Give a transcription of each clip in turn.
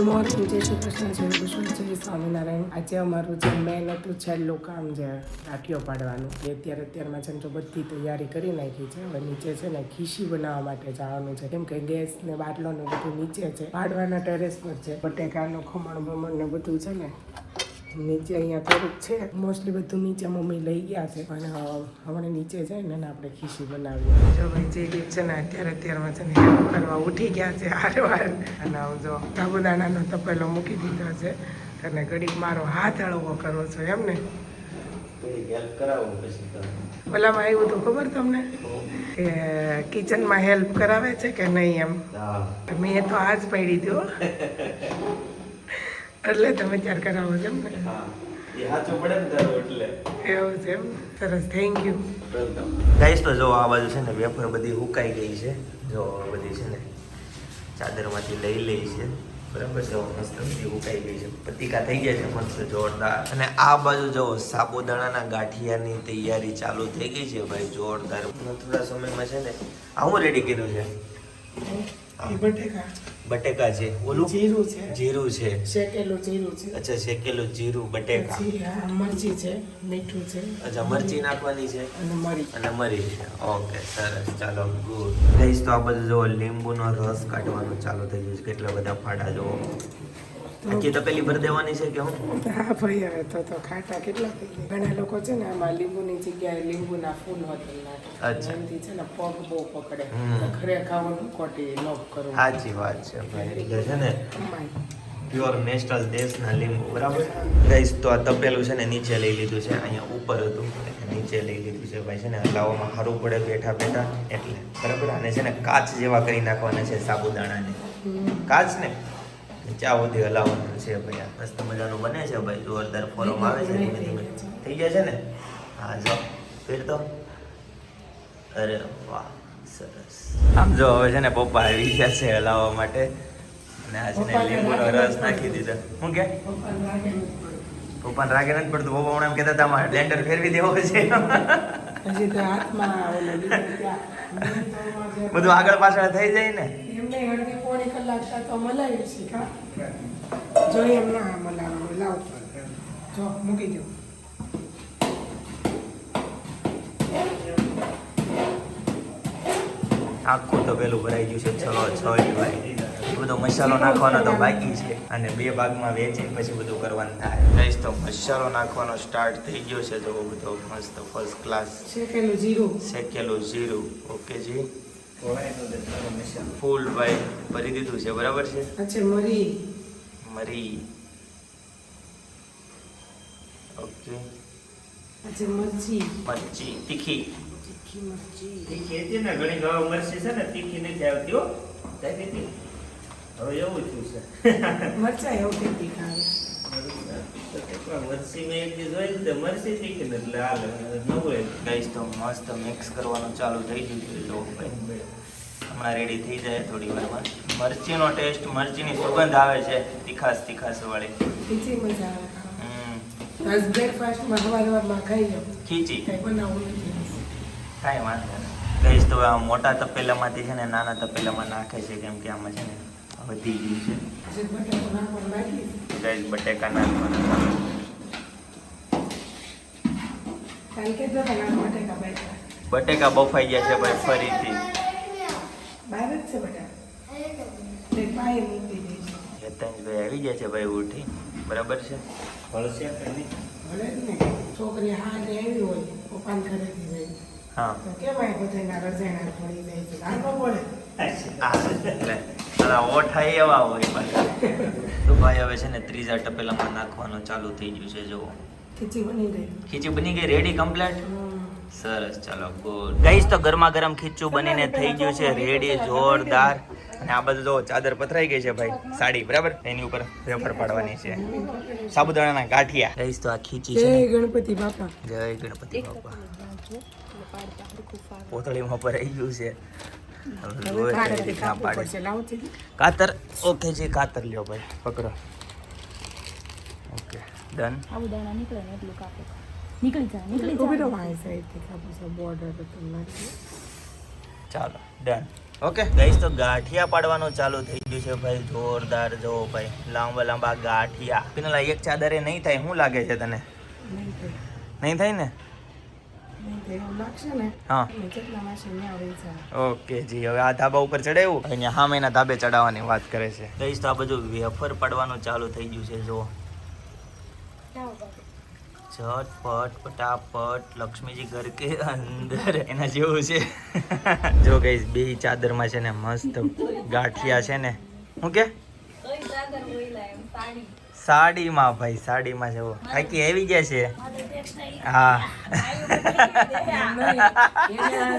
Morning જય શ્રી કૃષ્ણ જય કૃષ્ણ જય સ્વામિનારાયણ. આજે અમારું જે મેન હતું છેલ્લું કામ જે રાઠીઓ પાડવાનું એ અત્યારમાં છે ને તો બધી તૈયારી કરી નાખી છે. હવે નીચે છે ને ખીસી બનાવવા માટે જવાનું છે, કેમ કે ગેસ ને બાટલો ને બધું નીચે છે, પાડવાના ટેરેસ પર છે. બટેકાનું ખમણ બમણ ને બધું છે ને નીચે અહીંયા થોડુંક છે, મોસ્ટલી બધું નીચે મમ્મી લઈ ગયા છે, પણ હમણાં નીચે જઈને ને આપણે ખીસી બનાવીએ. જો ભાઈ જે રીત છે ને અત્યારમાં છે ને હેલ્પ કરવા ઉઠી ગયા છે હારવાર. અને હું જો સાબુદાણાનો તપેલો મૂકી દીધો છે અને ઘડીક મારો હાથ હળવો કરવો છો એમ ને. ઓલામાં આવ્યું તો ખબર તમને કે કિચનમાં હેલ્પ કરાવે છે કે નહીં એમ. મેં તો આજ પડી દો એટલે તમે ત્યાર કરાવો છો એમ ને. એવું છે એમ. સરસ, થેન્ક યુ ગાઈસ. તો જો આ બાજુ છે ને વેફર બધી હુકાઈ ગઈ છે, જો બધી છે ને ચાદરમાંથી લઈ લઈ છે, બરાબર છે. મસ્ત બધી હુકાઈ ગઈ છે, પતિકા થઈ ગયા છે મસ્ત જોરદાર. અને આ બાજુ જો સાબુદાણાના ગાંઠિયાની તૈયારી ચાલુ થઈ ગઈ છે ભાઈ, જોરદાર. થોડા સમયમાં છે ને આવું રેડી કર્યું છે. બટેકા છે, ઓલું જીરું છે, જીરું છે, શેકેલું જીરું છે. અચ્છા, શેકેલું જીરું, બટેકા, મરચી છે, મીઠું છે, અચ્છા મરચી નાખવાની છે અને મરી છે. ઓકે, સરસ, ચાલો ગુડ. ગાઈસ તો આ બધું જો લીંબુનો રસ કાઢવાનું ચાલુ થઈ ગયું છે. કેટલા બધા ફાટા જો આખી તપેલી ભરી દેવાની છે કે હું? હા ભાઈ, હવે તો ખાટા કેટલા થઈ ગયા. ઘણા લોકો છે ને આમાં લીંબુની જગ્યાએ લીંબુના ફૂલ હોતલ નાખે. અચ્છા. એનાથી છે ને પગ બહુ પકડે. ઘરે ખાવાનું ખોટી લોક કરવું. સાચી વાત છે ભાઈ, છે ને પ્યોર નેચરલ દેશના લીંબુ, બરાબર. ગાઈસ તો આ તપેલું છે ને નીચે લઈ લીધું છે, અહીંયા ઉપર હતું નીચે લઈ લીધું છે ભાઈ. છે ને હલાવવામાં સારું પડે બેઠા બેઠા એટલે, બરાબર. અને છે ને કાચ જેવા કરી નાખવાના છે સાબુદાણાને, કાચ ને ચા સુધી હલાવવાનું છે ભાઈ. આ મસ્ત મજાનું બને છે ભાઈ, જોરદાર ફોરમ આવે છે, ધીમે ધીમે થઈ જાય છે ને. હા જો ફેર તો, અરે વાહ, સરસ. આમ જો હવે છે ને પપ્પા આવી ગયા છે હલાવવા માટે, અને આ છે ને લીંબુનો રસ નાખી દીધો. શું કે પપ્પાને રાગે નથી પડતું? પપ્પા હમણાં એમ કહેતા હતા બ્લેન્ડર ફેરવી દેવો છે. બધું આગળ પાછળ થઈ જાય ને. પોણી કલાક તો મલાવી છે કા જો એમ ના મલાવવાનું. લાવ જો મૂકી દો. આખું તો પેલું ભરાઈ ગયું છે, ચલો છ ભાઈ. બધો મસાલો નાખવાનો તો બાકી છે, અને 2 ભાગમાં વેચી પછી બધું કરવાનું થાય. ગાઈસ તો મસાલો નાખવાનો સ્ટાર્ટ થઈ ગયો છે, જો બધો મસ્ત ફર્સ્ટ ક્લાસ. શેકેલું જીરું, શેકેલું જીરું, ઓકે જી. ફૂલ ભાઈ ભરી દીધું છે, બરાબર છે. અચ્છા, મરી ઓકે. અચ્છા, મરચી તીખી મરચી. હતી ને ઘણી મરચી છે ને તીખી નથી આવતી હો. હવે એવું થયું છે મરચા એવું તીખી ખાવે. મરચી મેં એક દી જોઈ તો મરચી તીખી ને એટલે હાલ નવું. ગાઈસ તો મસ્ત મિક્સ કરવાનું ચાલુ થઈ ગયું છે, જો ભાઈ હમણાં રેડી થઈ જાય થોડી વારમાં. મરચીનો ટેસ્ટ, મરચીની સુગંધ આવે છે, તીખાસ વાળી. ખીચી મજા આવે. આજ બ્રેકફાસ્ટમાં સવારમાં ખાઈ લો. ખીચી કંઈ બનાવવું નથી, કાંઈ વાંધો નહીં. ગાઈસ તો આ મોટા તપેલામાંથી છે ને નાના તપેલામાં નાખે છે, કેમ કે આમાં છે ને વધી ગયું છે. ગાઈસ બટેકા નાખવાના. બટેકા બફાઈ ગયા છે ભાઈ ફરીથી. બહાર જ છે બટા. યતનભાઈ આવી ગયા છે ભાઈ ઉઠી, બરાબર છે. ભળશે કે નહીં? ભલે જ ને. છોકરી હારે આવી હોય પપ્પાને ઘરેથી જાય હા તો કેવાય બધાના રજાણા પડી જાય છે. આનો પડે એટલે ઓઠા એવા હોય પાછા. તો ભાઈ હવે છે ને ત્રીજા તપેલામાં નાખવાનું ચાલુ થઈ ગયું છે, જુઓ. ખીચી બની ગઈ. ખીચી બની ગઈ, રેડી કમ્પ્લીટ. સરસ, ચાલો ગુડ. ગાઈસ તો ગરમા ગરમ ખીચું બનીને થઈ ગયું છે રેડી, જોરદાર. અને આ બધું જો ચાદર પથરાઈ ગઈ છે ભાઈ, સાડી, બરાબર. એની ઉપર વેફર પાડવાની છે, સાબુદાણાના ગાંઠિયા. ગાઈસ તો આ ખીચી છે. જય ગણપતિ બાપા. જય ગણપતિ બાપા. પોતળીમાં ભરાઈ ગયું છે. કાતર, ઓકે જી, કાતર લ્યો ભાઈ, પકડો. Okay, done. સાબુદાણા નીકળે ને એટલું કાપો. નીકળી જાય. બોર્ડર ચાલો ડન. ઓકે ગાઈસ, તો ગાંઠિયા પાડવાનું ચાલુ થઈ ગયું છે ભાઈ, જોરદાર. જો ભાઈ, લાંબા લાંબા ગાંઠિયા. પેલા એક ચાદરે નહીં થાય, શું લાગે છે તને? નહીં થાય. નહીં થાય ને? નહીં થાય એવું લાગશે ને? હા. એટલે જેટલા માસે ન્યા આવે છે. ઓકે જી, હવે આ ધાબા ઉપર ચડાવ્યું, અહીંયા હા મહિના ધાબે ચડાવવાની વાત કરે છે. ગાઈસ, તો આ બધું વેફર પાડવાનું ચાલુ થઈ ગયું છે. જો ઝટપટ ફટાફટ લક્ષ્મીજી ઘર કે અંદર, એના જેવું છે. જો ગાઈસ, બે ચાદરમાં છે ને મસ્ત ગાંઠિયા છે ને. શું કે સાડીમાં ભાઈ, સાડીમાં છે. કાકી આવી ગયા છે. હા.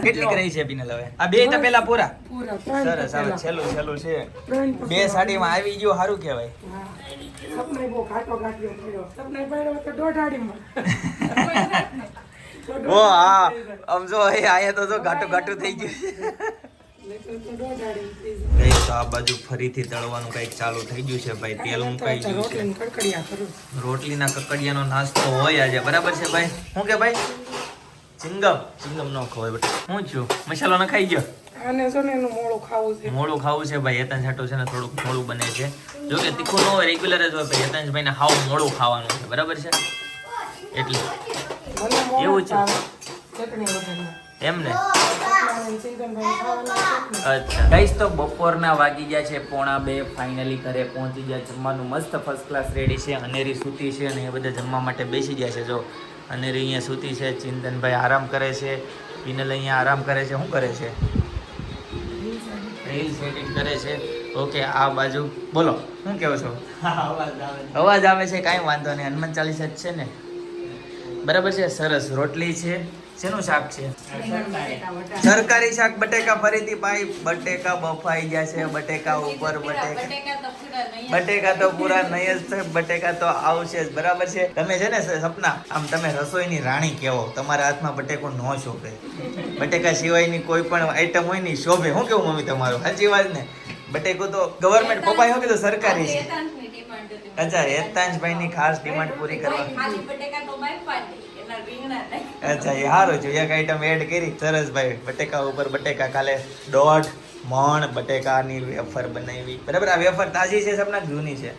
કેટલી કરી છે પીનલ હવે? આ બે તો પેલા પૂરા. પૂરા ત્રણ સરસ, હવે છેલ્લું છે. ત્રણ તો બે સાડીમાં આવી ગયો, સારું કહેવાય. હા. સપનાએ બહુ ઘાટો ગાંઠિયો કર્યો. સપનાએ પાડ્યો તો દોઢાડીમાં. ઓ હા, આમ જો અહીંયા તો જો ઘાટું ઘાટું થઈ ગયું છે. ગઈ તો આ બાજુ ફરીથી તળવાનું કઈક ચાલુ થઈ ગયું છે ભાઈ. તેલ મુકાઈ ગયું છે. રોટલીના કકડિયાનો નાસ્તો હોય આજે, બરાબર છે ભાઈ? શું કે ભાઈ? ચિંગમ ન ખવાય બેટા. હું છું મસાલો ન ખાઈ ગયો. આને જો ને એનું મોળું ખાવું છે. મોડું ખાવું છે ભાઈ. હેતાંશ હાટું છે ને થોડુંક મોડું બને છે. જો કે તીખું ન હોય, રેગ્યુલર જ હોય ભાઈ. હેતાંશભાઈ ને હાવ મોડું ખાવાનું છે, બરાબર છે? એટલે મને મોળું એવું છે. ભાવે. ચટણી વગરના. એમ ને? ચિંતનભાઈ ખાવાના ચટણી. અચ્છા ગાઈસ, તો બપોરના વાગી ગયા છે 1:30. ફાઇનલી ઘરે પહોંચી ગયા. જમવાનું મસ્ત ફર્સ્ટ ક્લાસ રેડી છે. અનેરી સૂતી છે અને એ બધા જમવા માટે બેસી ગયા છે. જો અનેરી અહીંયા સૂતી છે, ચિંતનભાઈ આરામ કરે છે, પીનલ અહીંયા આરામ કરે છે. શું કરે છે? રીલ્સ એડિટ કરે છે. ઓકે, આ બાજુ બોલો, શું કહો છો? અવાજ આવે છે, કાંઈ વાંધો નહીં. હનુમાન ચાલીસા જ છે ને, બરાબર છે? સરસ. રોટલી છે. શેનું શાક છે? સરકારી શાક. બટેકા ફરીથી ભાઈ, બટેકા બફાઈ ગયા છે. બટેકા ઉપર બટેકા તો પૂરા નહીં જ. બટેકા તો આવશે જ, બરાબર છે? તમે છે ને સપના, આમ તમે રસોઈની રાણી કેવો. તમારા હાથમાં બટેકું ન શોભે. બટેકા સિવાયની કોઈ પણ આઈટમ હોય ને શોભે. શું કેવું મમ્મી તમારું? સાચી વાત ને? બટેકું તો ગવર્મેન્ટ, પપ્પાએ શું કીધું? સરકારી છે. અચ્છા, હેતાંશભાઈ ની ખાસ ડિમાન્ડ પૂરી કરવા. અચ્છા, એ સારું છે. એક આઈટમ એડ કરી. સરસ ભાઈ. બટેકા ઉપર બટેકા. કાલે 1.5 મણ બટેકાની વેફર બનાવી, બરાબર? આ વેફર તાજી છે સપના? જૂની છે?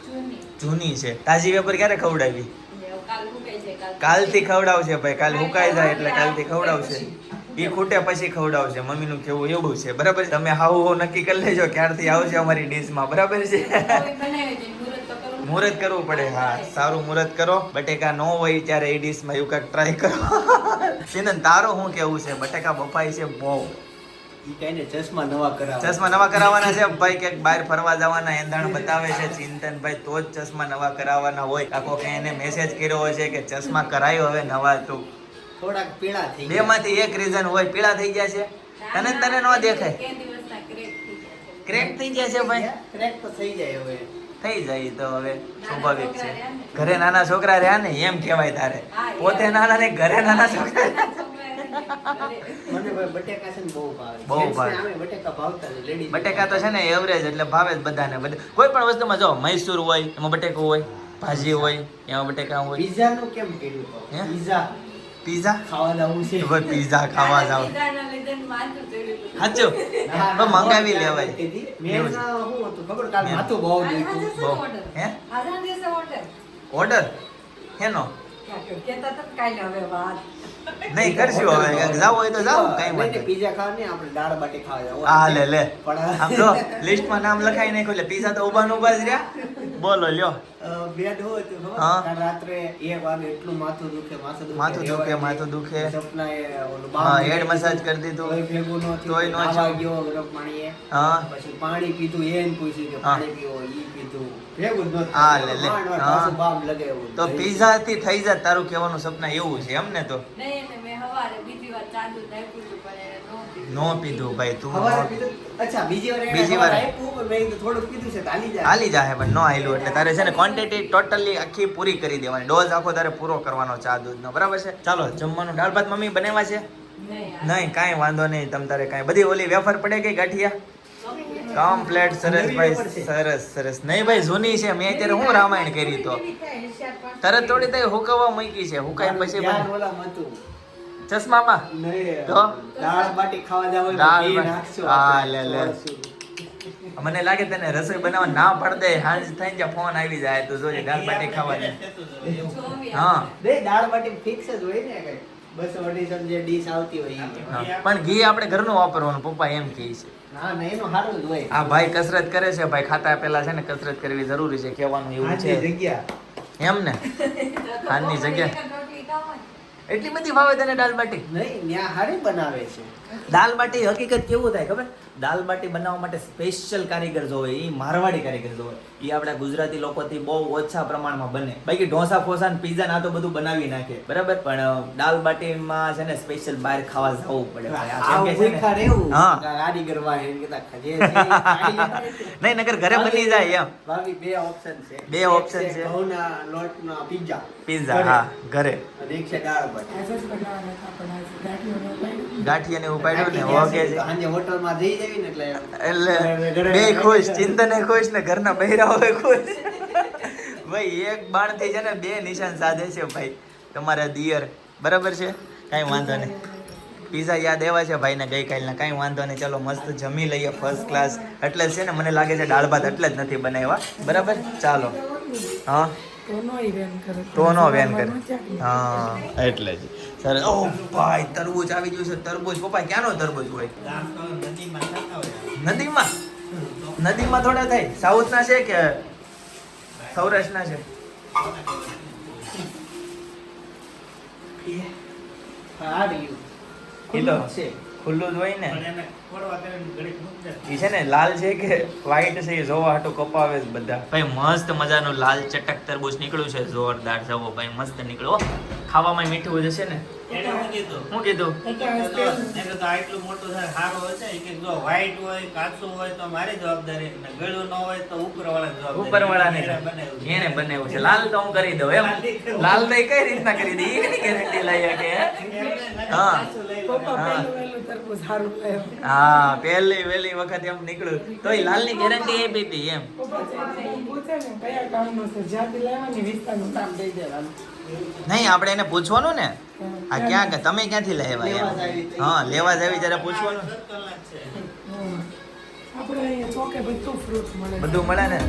જૂની છે. તાજી વેફર ક્યારે ખવડાવી? કાલથી ખવડાવશે ભાઈ. કાલ હુકાઈ જાય એટલે કાલથી ખવડાવશે. ઈ ખૂટે પછી ખવડાવશે. મમ્મીનું કેવું એવું છે, બરાબર? તમે હાવું નક્કી કરી લેજો ક્યારથી આવશે અમારી ડીશમાં, બરાબર છે? મુહૂર્ત કરવું પડે. હા, સારું મુહૂર્ત કરો. બટેકા ન હોય ત્યારે એ ડીશમાં એવું કાંઈક ટ્રાય કરો. સિનન, તારો શું કેવું છે? બટેકા બફાઈ છે બહુ. ચશ્મા નવા કરાવવાના છે ભાઈ. ક્યાંક બહાર ફરવા જવાના એંધાણ બતાવે છે ચિંતનભાઈ, તો જ ચશ્મા નવા કરાવવાના હોય. કાકો કે એને મેસેજ કર્યો હોય છે કે ચશ્મા કરાયો હવે નવા. તો થોડાક પીળા થઈ બે માંથી એક રીઝન હોય. પીળા થઈ ગયા છે. તને ન દેખાય? ક્રેક થઈ ગયા છે ભાઈ. ક્રેક તો થઈ જાય હવે. થઈ જાય તો હવે સ્વાભાવિક છે. ઘરે નાના છોકરા રહ્યા ને એમ કહેવાય તારે. પોતે નાના ને ઘરે નાના છોકરા. મને ભાઈ બટેકા છે ને બહુ ભાવે. બહુ ભાવે. જેન્ટ્સને આમે બટેકા ભાવતા જ. લેડીઝ બટેકા તો છે ને એવરેજ, એટલે ભાવે જ બધાને. કોઈ પણ વસ્તુમાં જો, મૈસૂર હોય એમાં બટેકું હોય, ભાજી હોય એમાં બટેકા હોય. પિઝા નું કેમ કર્યું? હે? પિઝા ખાવા જવું છે. ભાઈ પીઝા ખાવા જાવ. સાચું? પણ મંગાવી લેવાય. મેં શું હતું ખબર? કાલ માથું બહુ દુખ્યું. હે? ઓર્ડર હેનો? નહીં કરશું હવે. જાવ હોય તો જાવ, કઈ વાંધો નહીં. પિઝા ખાવા નહીં, આપણે દાળ બાટી ખાવા જવું. હા લે પણ આમ જો લિસ્ટમાં નામ લખાઈ નાખ્યું એટલે પીઝા તો ઉભા જ રહ્યા. બોલો લ્યો. બેડ હોય તો ખબર? હા. કાલ રાત્રે 1 વાગે એટલું માથું દુખે. માથું દુખે. સપનાએ ઓલું હા, બામ હેડ મસાજ કરી દીધું. તોય ભેગું ન થયું. તોય ન નાવા થયું. ગયો ગરમ પાણીએ. હા. પછી પાણી પીધું, એને પૂછ્યું કે હા. પાણી પીવો, ઈ પીધું. ભેગું જ ન થયું. હા, લે. માંડ માંડ હા. પાછું બામ લગાવ્યું. તો પીઝા થી થઈ જાય તારું કહેવાનું સપના એવું છે એમ ને? તો નો પીધું ભાઈ તું. સવારે પીધું. અચ્છા, બીજી વાર એને બીજી વાર. સવારે આપ્યું, પણ મેં કીધું થોડુંક પીધું છે તો હાલી જાય. હાલી જાય પણ ન હાલ્યું એટલે તારે છે ને ક્વોન્ટિટી ટોટલી આખી પૂરી કરી દેવાની. ડોઝ આખો તારે પૂરો કરવાનો ચા દૂધનો, બરાબર છે? ચાલો જમવાનું દાળ ભાત મમ્મી બનાવ્યા છે? નહીં, કાંઈ વાંધો નહીં. તમ તારે કાંઈ બધી ઓલી વેફર પડે ગઈ ગાંઠિયા કમ્પ્લેટ. સરસ ભાઈ, સરસ. નહીં ભાઈ, જૂની છે. મેં અત્યારે હું રામાયણ કરી તો તરત થોડી તઈ હુકવવા મૂકી છે. હુકાય પછી ધ્યાન ઓલામાં હતું. ચશ્મામાં નહીં, તો? દાળ બાટી ખાવા જાવ હોય દાળ તો ઘી બાટી. નાખશો હા, આપણે. લે, લે. મને લાગે તને રસોઈ બનાવવા ના પડે હાંજ થઈને જ્યાં ફોન આવી જાય તો જોજે દાળ બાટી ખાવાની હા નહીં, દાળ બાટી ફિક્સ જ હોય ને કઈ 200-250 જે ડીશ આવતી હોય ઈ. હા. પણ ઘી આપણે ઘરનું વાપરવાનું પપ્પા એમ કહે છે ના ના એનું સારું જ હોય. આ ભાઈ કસરત કરે છે ભાઈ ખાતા પહેલા છે ને કસરત કરવી જરૂરી છે કહેવાનું એવું આજની છે જગ્યા એમ ને ખાનની જગ્યા એટલી બધી ભાવે તને દાલ બાટી નહીં, ન્યા હારી બનાવે છે. દાલ બાટી હકીકત કેવું થાય ખબર દાલ બાટી બનાવવા માટે સ્પેશિયલ કારીગર જોવે એ મારવાડી કારીગર જોવે એ આપણા ગુજરાતી લોકોથી બહુ ઓછા પ્રમાણમાં બને બાકી ઢોસા ફોસા ને પીઝા ના તો બધું બનાવી નાખે બરાબર પણ દાલ બાટીમાં છે ને સ્પેશિયલ બહાર ખાવા જવું પડે ભાઈ. આ આવું કેમ કે છે ને- ભૂખ્યા રહેવું, હા. કારીગર વાળા એમ કહેતા, જે છે એ ખાઈ લેવાય છે. નહીં નગર ઘરે બની જાય એમ ભાભી, બે ઓપ્શન છે. બે એક option છે. ઘઉંના લોટના પિઝા પીઝા હા ઘરે અને એક છે દાળ બાટી. આજે જ બનાવવાના હતા પણ આજે ગાંઠિયોને ઉપાડ્યું. ગાંઠિયાને ઉપાડ્યું ને ઓકે છે સાંજે હોટલમાં જઈ જવી ને એટલે એટલે બે ખુશ ચિંતને ખુશ ને ઘરના બહેરાઓ ખુશ ભાઈ એક બાણ થી છે ને બે નિશાન સાધે છે ભાઈ તમારા દિયર બરાબર છે કાંઈ વાંધો નહીં પીઝા યાદ એવા છે ભાઈને ગઈકાલના કાંઈ વાંધો નહીં ચલો મસ્ત જમી લઈએ ફર્સ્ટ ક્લાસ એટલે જ છે ને મને લાગે છે દાળ ભાત એટલે જ નથી બનાવ્યા બરાબર ચાલો હા તો નો ઈ વેન કરે. તો નો વેન કરે જમવાનું ક્યાંક નહીં. હા એટલે જ સર ઓ ભાઈ તરબૂચ આવી ગયું છે તરબૂચ પપ્પા ક્યાંનો તરબૂચ હોય નદીમાં નદીમાં થોડા થાય સાઉથના છે કે સૌરાષ્ટ્રના છે હાર્યું. કિલો છે. ખુલ્લું જ હોય ને ઈ છે ને લાલ છે કે વ્હાઈટ છે એ જોવા હાટું કપાવે જ બધા ભાઈ મસ્ત મજાનું લાલ ચટક તરબૂચ નીકળ્યું છે જોરદાર જવો ભાઈ મસ્ત નીકળ્યો ખાવામાં મીઠું જશે ને શું કીધું આટલું મોટું થાય સારું હોય છે કે જો વ્હાઈટ હોય કાચું હોય તો મારી જવાબદારી ને ગળ્યું ન હોય તો ઉપરવાળા જવાબદારી ઉપરવાળાને બનાવ્યું એને બનાવ્યું છે લાલ તો હું કરી દઉં એમ લાલ તો ઈ કઈ રીતના કરી દે એની ગેરંટી લઈ કે હા પપ્પા હા. પહેલું વહેલું તરબૂચ સારું લાવ્યો. હા પહેલી વહેલી વખત એમ નીકળ્યું તો એ લાલની ગેરંટી આપી હતી એમ પપ્પા જે પૂછે ને કયા કામનું છે જ્યાંથી લેવાની વિસ્તારનું નામ દઈ દેવાનું. નહીં આપણે એને પૂછવાનું ને આ ક્યાં કે તમે ક્યાંથી લાવ્યા લેવા જ એમ આવી હતી. હા લેવા જાવી ત્યારે પૂછવાનું હમ. આપણે અહીંયા ચોકે બધું ફ્રૂટ મળે છે. બધું મળે ને